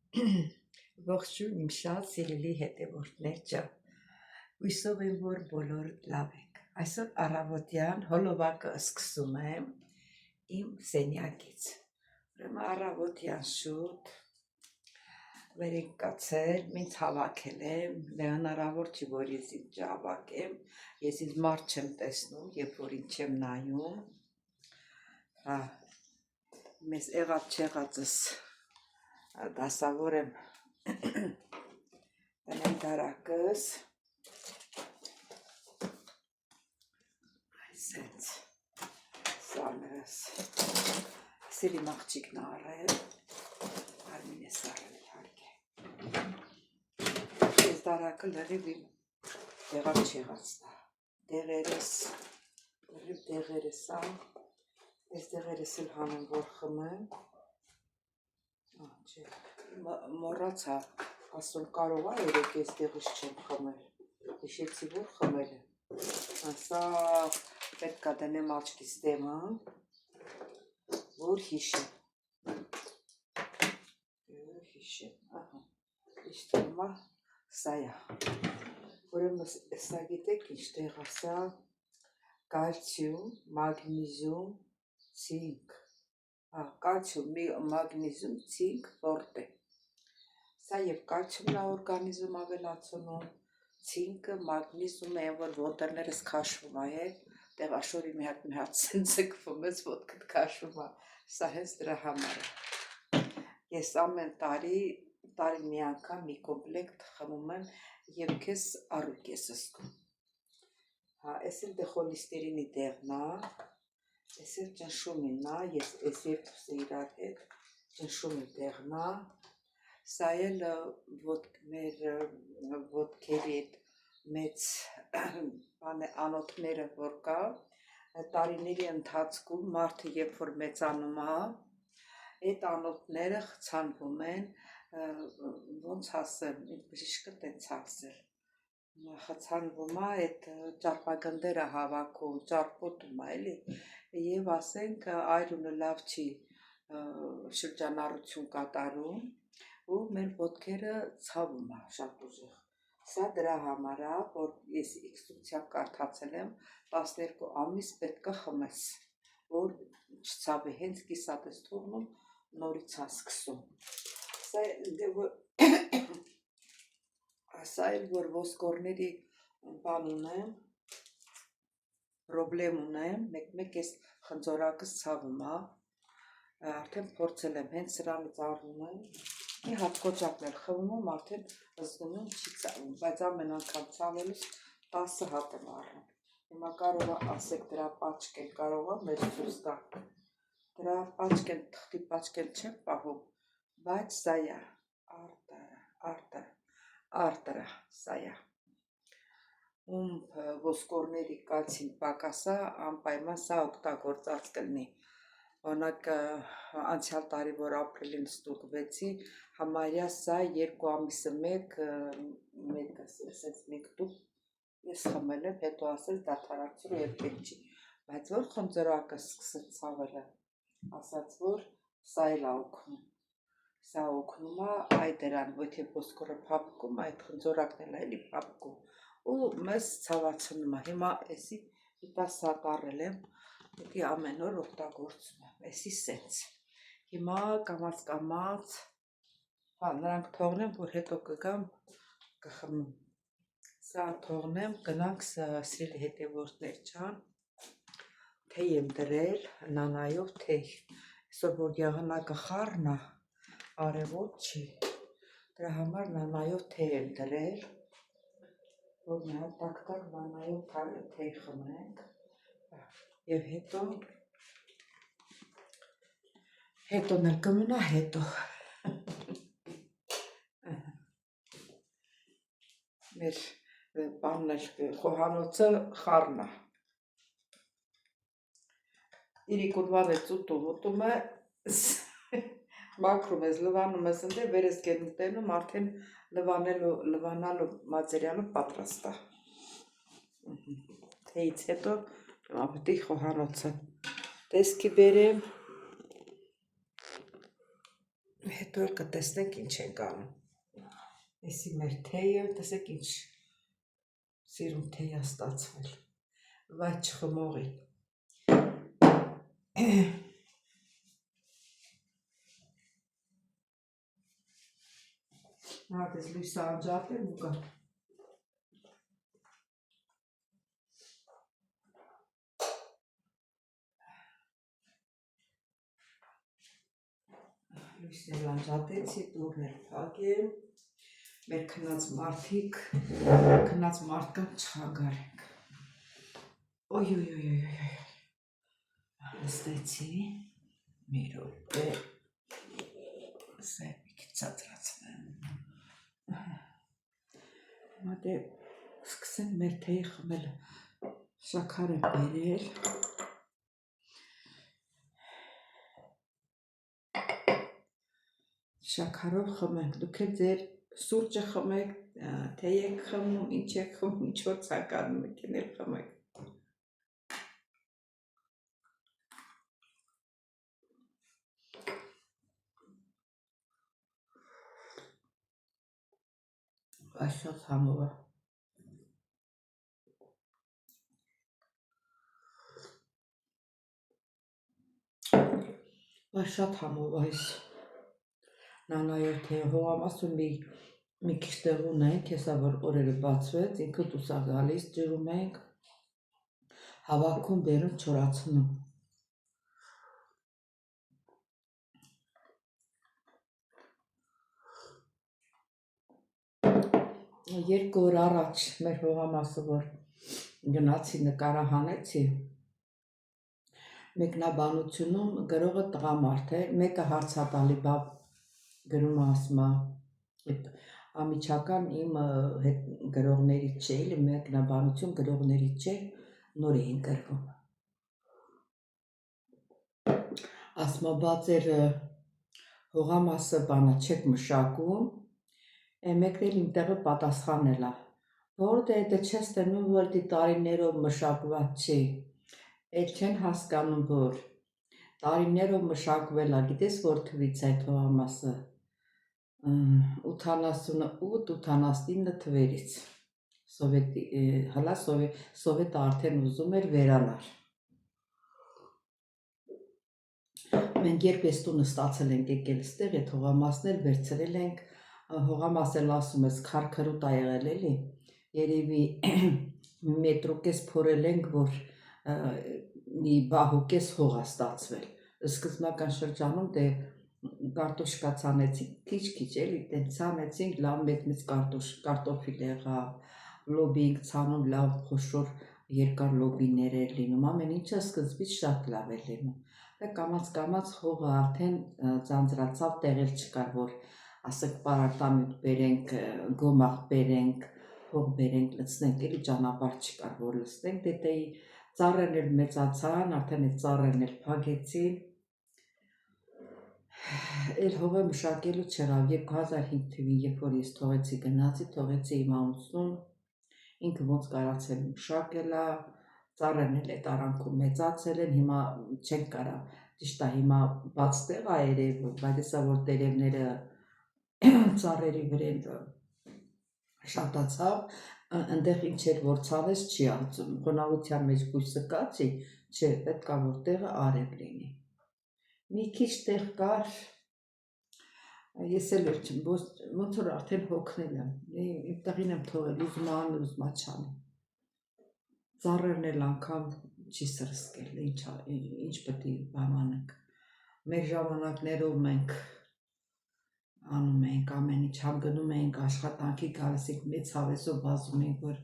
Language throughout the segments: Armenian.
Ողջույն իմ շատ սիրելի հետևորդներ, հույսով եմ, որ բոլորը լավ եք։ Այսօր առավոտյան հոլովակը սկսում եմ իմ սենյակից։ Ուրեմն առավոտյան շուտ վեր ենք կացել, ինձ հավաքել եմ, հնարավոր չի, որ ես ինձ հավաքեմ, ես ինձ մարդ չեմ տեսնում, երբ որ ինձ չեմ նայում, մեզ եղած չեղածս դասավոր եմ տնեմ դարակս, այսենց սալրս, սիրի մաղջիկն առել, արմին է սարել իհարկ է, ես դարակը լրիվ իմ եղած չեղածնա, դեղերս, լրիվ դեղերս ա, ես դեղերս էլ հանեմ, որ խմեմ, մոռացա, ասում կարող է երեկ ես դեղից չեմ խմել, հիշեցի, որ խմել եմ, ասա պետք է դնեմ աչքիս դեմը, որ հիշեմ, իշտումա սա է, ուրեմն սա գիտեք ինչ տեղ ասա, կալցիում, մագնիզիում, ցինկ, կալցիում, մագնիզիում, ցինկ, ֆորտե, սա և կալցիումն է օրգանիզմ ավելացնում, ցինկը, մագնիզիումը են, որ ոտերներս քաշվում է, տեղաշորի մի հատ սենց է կվում ես, ոտքդ քաշվում է, սա հենց դրա համար է, ես ամեն տարի մի անգամ մի կոմպլեկտ խմում եմ և քեզ առույգ ես զգում, ես էլ դեխոլիստերինի դեղն է, ես էլ ճնշումին է, ես ես երկուսը իրար հետ ճնշումի դեղն է, սա էլ մեր ոտքերի մեծ անոթները որ կա, տարիների ընթացքում մարդը երբ որ մեծանում է, այդ անոթները խցանվում են, ոնց ասեմ, բժիշկը տենց ասել, խցանվում է, այդ ճարպագնդերը հավաքում, ճարպոտում է, էլի, և ասենք այրունը լավ չի շրջանառություն կատարում, ու մեր ոտքերը ցավում է շատ ուժեղ, սա դրա համար է, որ ես ինստրուկցիա կարդացել եմ, 12 ամիս պետք է խմես, որ չցավի, հենց կիսատ ես թողնում, նորից է սկսում, սա էլ որ ոսկորների բան ունեմ, պրոբլեմ ունեմ, մեկ ես խնձորակս ցավում է, արդեն փորձել եմ, հենց սրանից առնում եմ, մի հատ կոճակն էլ խմում եմ, արդեն զգում եմ չի ցավում, բայց ամեն անգամ ցավելուց 10 հատ եմ առնում, հիմա կարող է ասեք դրա պաչկել, կարող է մեզ ցույց տա, դրա պաչկել, թղթի պաչկել չեմ պահում, բայց սա է, արտրա, սա է, ում ոսկորների կալցին պակասա, անպայման սա օգտագործած կլինի, օրինակ անցյալ տարի, որ ապրիլին ստուգվեցի, համարյա սա 2 ամիսը մեկ տուփ ես խմել եմ, հետո ասես դադարեցրու և պետք չի, բայց որ խնձորակը սկսեց ցավելը, ասաց, որ սա էլ է օգնում, սա օգնում է այ դրան, եթե ոսկորը փափկում, այդ խնձորակն էլ է էլի փափկում, ու մեզ ցավացնում է, հիմա էսի 10 հատ առել եմ, պետք է ամեն օր օգտագործում եմ, էսի սենց, հիմա կամաց, նրանք թողնեմ, որ հետո կգամ, կխմում, սա թողնեմ, գնանք սիրելի հետևորդներ ջան, թեյ եմ դրել, նանայով թեյ, այսօր որ եղանակը խառն է, արևոտ չի, դրա համար նանայով թեյ եմ դրել, որ մի հատ տակ նանայով թեյ խմենք, և հետոն էլ կմնա հետո, մեր բանն էլ խոհանոցը խառն է, իրիկունվան է ուտում է, մաքրում ես, լվանում ես ընդ վեր ես գետնում, արդեն լվանալու մատերիալը պատրաստ է, թեյից հետո պետք է խոհանոցը տեսքի բերեմ, Հետո էլ կտեսնենք ինչ ենք անում։ Էսի մեր թեյը, տեսեք ինչ սիրուն թեյ է ստացվել։ Վայ չխմողի։ Հա, դες լույսը անջատեմ ու կա։ Լույսն էլ անջատեցի, դուրն էլ փակեմ։ Մեր քնած մարդկանց չխանգարենք։ Ոյ, նստեցի, մի րոպե, սա մի քիչ ցածրացնեմ։ Հիմա դե սկսենք մեր թեյի խմելը։ Շաքար եմ բերել։ Շաքարով խմենք, դուք էլ ձեր սուրճը խմեք, թեյ եք խմում, ինչ եք խմում, ինչ որ ցանկանում եք, էլ խմեք։ Այս շատ համով է։ Այս շատ համով այս նանայով թեյը հողամասում մի քիչ տեղ ունենք, հեսա որ օրերը բացվեց, ինքը դուրս է գալիս, ջրում ենք, հավաքում, բերում, չորացնում։ Երկու օր առաջ մեր հողամասը, որ գնացի նկարահանեցի, մեկնաբանությունում գրողը տղամարդ է, մեկը հարցատալի բավ գրում ասում է, ամիջական իմ գրողներից չէ, էլի մեկնաբանություն գրողներից չէ, նոր էին գրվում։ Ասում է, բա ձեր հողամասը բանա չեք մշակում, մեկն էլ իմ տեղը պատասխանել է, որ դե չես տենում, որ դի տարիներով մշակված չի, էլ չեն հասկանում, որ տարիներով մշակվել է, գիտես որ թվից այդ հողամասը, 88-89 թվերից, հլա սովետը արդեն ուզում էր վերանար։ Մենք երբ ես տունը ստացել ենք եկել ստեղ, այդ հողամասն էլ վերցրել ենք, հողամաս էլ ասում ես քարքրուտ ա եղել էլի, երևի մետրուկես փորել ենք, որ մի բահուկես հող ա ստացվել։ Սկզբնական շրջանում դե կարտոշկա ցանեցինք, քիչ էլի, տենց ցանեցինք, լավ մեծ կարտոֆիլ եղավ, լոբի ենք ցանում, լավ խոշոր երկար լոբիներ էր լինում, ամեն ինչը սկզբից շատ լավ էր լինում։ Դե կամաց հողը արդեն ձանձրացավ, տեղել չկար, որ ասենք պարարտամիտ բերենք, գոմաղ բերենք, հող բերենք, լցնենք, էլի ճանապարհ չկար, որ լցնենք, դե ծառերն էլ մեծացան, արդեն այդ ծառերն էլ փագեցին, էլ հողը մշակելու չեղավ, 2005 թվին, երբ որ ես թողեցի գնացի, թողեցի իմ ամուսնուն, ինքը ոնց կարացել մշակել է, ծառերն էլ այդ արանքում մեծացել են, հիմա չեն կարա, ճիշտ է, հիմա բաց տեղ է երևում, բայց հեսա որ տերևները ծառերի վրեն շատացավ, ընդեղ ինչ էր որ ցանես չի անցում, խոնավության մեջ բույսը կացի, չէ, պետք է որ տեղը արև լինի։ Մի քիչ տեղ կար, ես էլ ոնց որ արդեն հոգնել եմ, իմ տեղին եմ թողել, ուզում անում, ուզում չանի։ Ծառերն էլ անգամ չի սրսկել, ինչ պետք է բան անենք։ Մեր ժամանակներով մենք անում ենք ամեն ինչ, համ գնում ենք աշխատանքի, գալիս ենք մեծ հավեսով վազում ենք, որ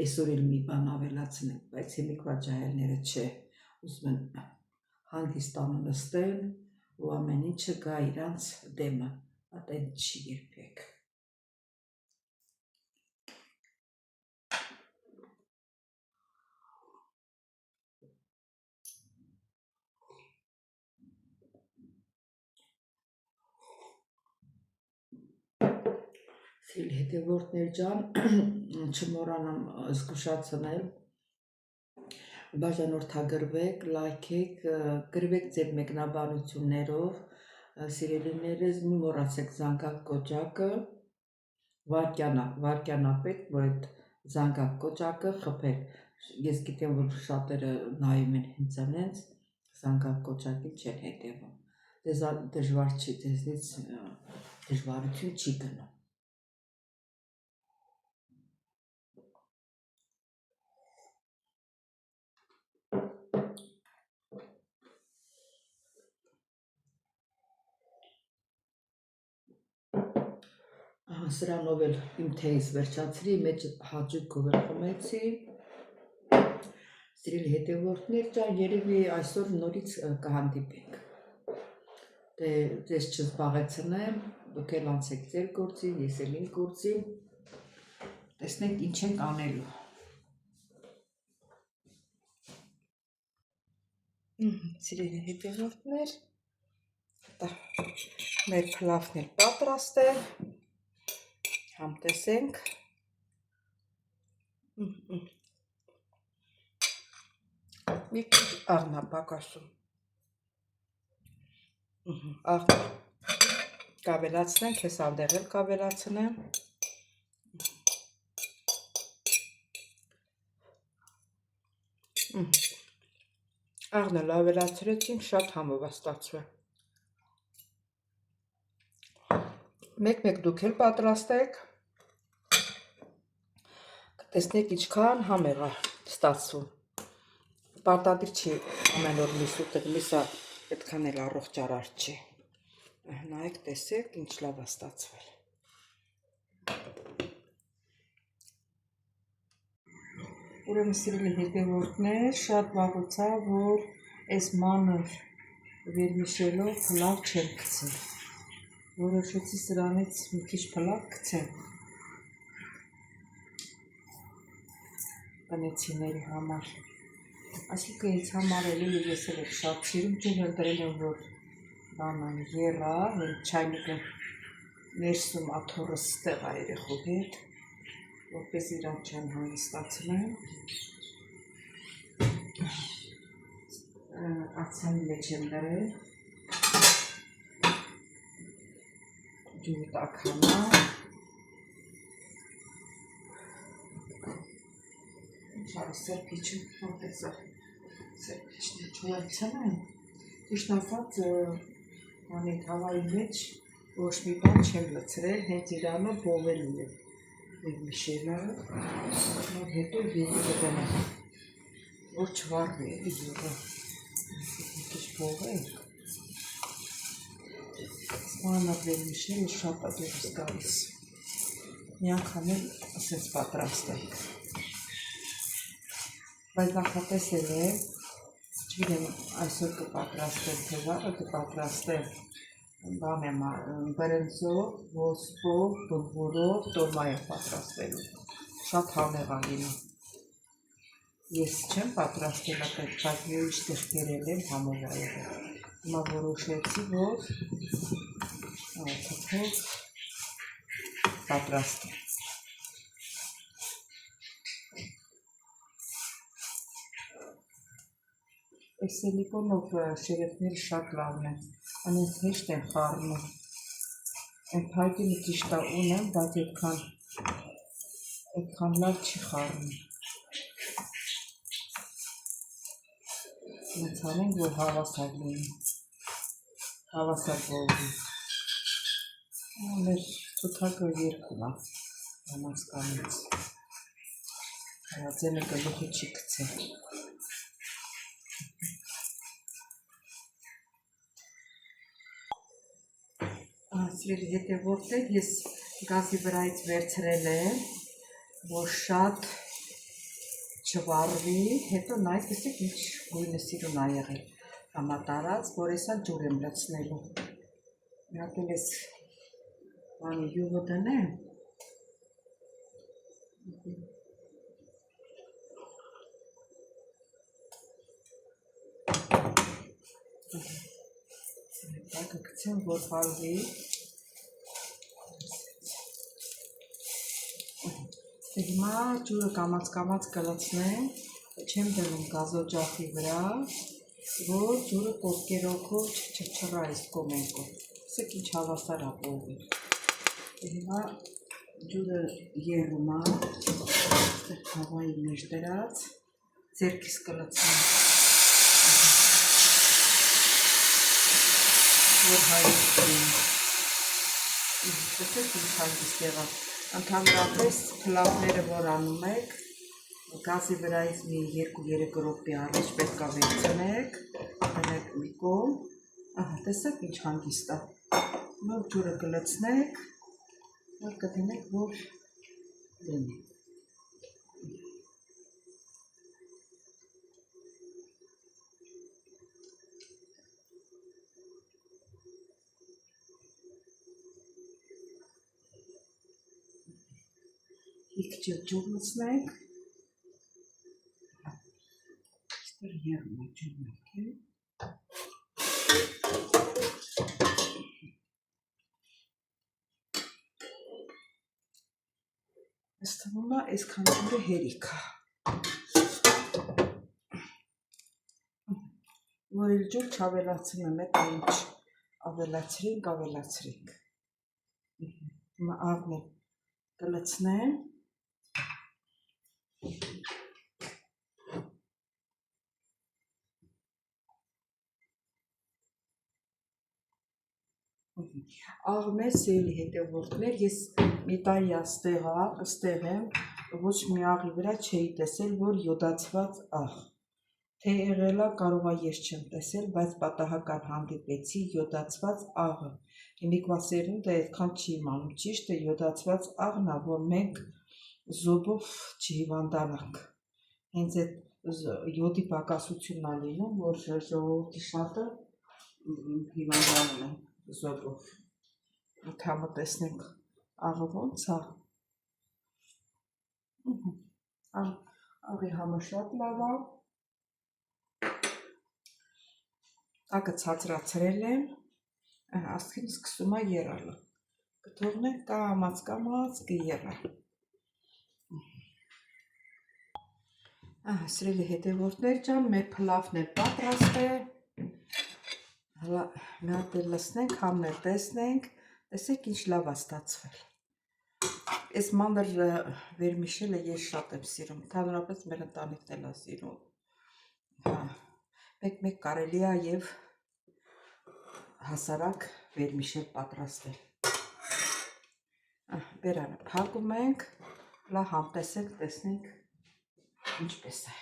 այսօր էլ մի բան ավելացնենք, բայց հիմիկվա ջահելները չէ, ուզում են հանգստանում նստեն ու ամեն ինչը գա իրանց դեմը, այդեն չի երբեք։ Սիրելի հետևորդներ ջան, չմոռանամ զգուշացնել, բաժանորդագրվեք, լայքեք, գրվեք ձեր մեկնաբանություններով, Սիրելիներս մի մոռացեք զանգակ կոճակը վարքյանապետ, որ այդ զանգակ կոճակը խփել։ Ես գիտեմ, որ շատերը նայում են հենց այնց զանգակ կոճակին չեն հետևում։ Դժվար չի, դեզնից դժվարություն չի գնում։ Սրանով էլ իմ թեյս վերջացրի, մեջ հաճույքով էլ խմեցի։ Սիրելի հետևորդներ ջան, երևի այսօր նորից կհանդիպենք։ Դե ձեզ չզբաղեցնեմ, դուք էլ անցեք ձեր գործին, ես էլ իմ գործին։ Տեսնենք ինչ ենք անելու։ Սիրելի հետևորդներ, մեր փլավն էլ պատրաստ է։ Համտեսենք։ Մի քիչ աղնա պակասում։ Աղնա կավելացնենք, ես անդեղ էլ կավելացնեմ։ Աղնը լավելացրեցինք, շատ համով է ստացվել։ Մեկ-մեկ դուք էլ պատրաստեք, կտեսնեք ինչքան համեղ է ստացվում։ Պարտադիր չի ամեն օր միս ուտել, միսը այդքան էլ առողջ արար չի։ Նայեք, տեսեք, ինչ լավ է ստացվել։ Ուրեմն սիրելի հետևորդներ, շատ վաղուց է, որ այս մանր վերմիշելով փլավ չեմ գցել։ Որոշեցի սրանից մի քիչ փլավ գցեմ տնեցիների համար։ Այսինքն ինձ համար էլի ես էլ եմ շատ սիրում, ջուր էլ դրել եմ, որ բանը եռա, չայնիկը ներսում աթոռը ստեղ է երեխու հետ, որպես իրան չեն հանգստացնեմ։ Ացանի մեջ եմ դրել, ջուրը տաքանա։ Ինչ արի սերպիչը, որտեսա սերպիչն է չուարցանեմ։ Ճիշտ ասած, այդ հավայի մեջ ոչ մի բան չեմ լցրել, հենց իրանը բովելուն է վերմիշելը, հետո յուղը կդնեմ, որ չվարվի էլի յուղը, մի քիչ բովենք։ Մանր վերմիշելը շատ է դուրս գալիս, մի անգամ էլ ասենց պատրաստենք։ Բայց նախապես էլ է, չգիտեմ այսօր կպատրաստեմ, թե վաղը կպատրաստեմ, բան եմ բրենձով, ոսպով, բլբուրով, տորմա եմ պատրաստելու, շատ համեղ է լինում։ Ես չեմ պատրաստել ապետ, բայց մի ուրիշ դեղկերել եմ համեղ է եղել։ Հիմա որոշեցի, որ թփով պատրաստեմ։ Այս սիլիկոնով շերեփները շատ լավն են, անենց հեշտ են խառնում։ Այն փայտի մի քիչ ունեմ, բայց այդքան լավ չի խառնում։ Մենք անենք, որ հավասար լինի, հավասար բողի։ Մեր թութակը երկում է, համասկանից։ Ձենը գլուխի չի գցել։ Սիրելի հետևորդներ, ես գազի վրայից վերցրել եմ, որ շատ չվարվի, հետո նայեք, տեսեք ինչ գույնը սիրուն է եղել, համատարած, որ էսա ջուր եմ լցնելու։ Մի հատ էլ ես բանի յուղը դնեմ։ Կգցեմ, որ վարվի։ Հիմա ջուրը կամաց կլցնեմ, չեմ դնում գազօջախի վրա, որ ջուրը կոտկերոքով չչռա այս կոմենքով։ Տեսեք ինչ հավասար ապողվել։ Հիմա ջուրը երում է, հավայի մեջ դրած, ձերքիս կլցնեմ, որ հայեցին։ Տեսեք ինչ հանգիստ եղավ։ Ընդհանրապես փլավները, որ անում եք, գազի վրայից մի 2-3 րոպե առաջ պետք է վերցնեք, դնեք մի կողմ, տեսեք ինչ հանգիստ է։ Նոր ջուրը կլցնեք, որ կդնեք, որ լինի։ Իքջը ջուր լցնենք, ստր երում է ջուրն է։ Ըստ թվում է, այսքան ջուրը հերիք է։ Որ էլ ջուր չավելացնեմ, էդ ինչ ավելացրինք։ Հիմա աղն է կլցնեմ։ Աղմեր սիրելի հետևորդներ, ես մի տարի ստեղ եմ, ոչ մի աղի վրա չէի տեսել, որ յոդացված աղ։ Թե եղել է, կարող է ես չեմ տեսել, բայց պատահական հանդիպեցի յոդացված աղը։ Հիմիկվա սերունդը այդքան չի իմանում, ճիշտ է յոդացված աղն է, որ մենք զոբով չհիվանդանանք։ Հենց այդ յոդի պակասությունն է լինում, որ ժողովրդի շատը հիվանդանում են զոբով։ Ութամը տեսնենք աղը ոնց է։ Աղի համը շատ լավ է։ Տակը ցածրացրել եմ, աստղին սկսում է եռալը։ Կթողնենք կամաց կեռա։ Սիրելի հետևորդներ ջան, մեր փլավն էլ պատրաստ է։ Մի հատ էլ լցնենք, համն էլ տեսնենք, տեսեք ինչ լավ է ստացվել։ Այս մանր վերմիշելը ես շատ եմ սիրում, ընդհանրապես մեր ընտանիքն էլ է սիրում։ Մեկ կարելի է և հասարակ վերմիշել պատրաստել։ Բերանը փակում ենք, լավ համտեսենք, տեսնենք ինչպես է։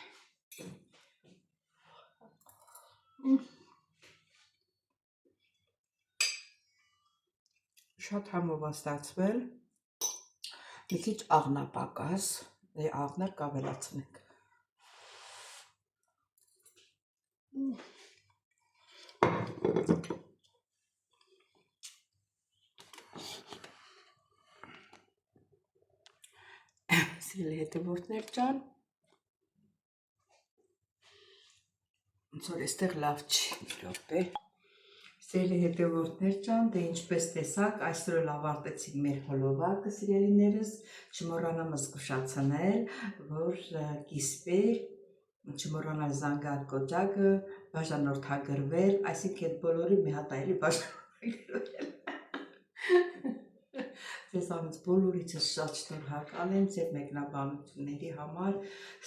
Շատ համով է ստացվել, մի քիչ աղն է պակաս, աղներ կավելացնենք։ Սիրելի հետևորդներ ջան, ոնց որ այստեղ լավ չի, մի րոպե։ Սիրելի հետևորդներ ջան, դե ինչպես տեսաք, այսօր էլ ավարտեցինք մեր հոլովակը, սիրելիներս, չմոռանամ զգուշացնել, որ կիսվեր, չմոռանալ զանգալ կոճակը, բաժանորդագրվել, այսինքն բոլորի մի հատ այլի բաժանորդագրվել։ Ձեզանից բոլորիցս շատ շնորհակալ եմ ձեր մեկնաբանությունների համար,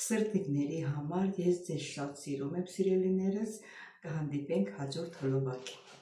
սրտիկների համար, ես ձեզ շատ սիրում եմ, սիրելիներս, կհանդիպենք հաջորդ հոլովակին։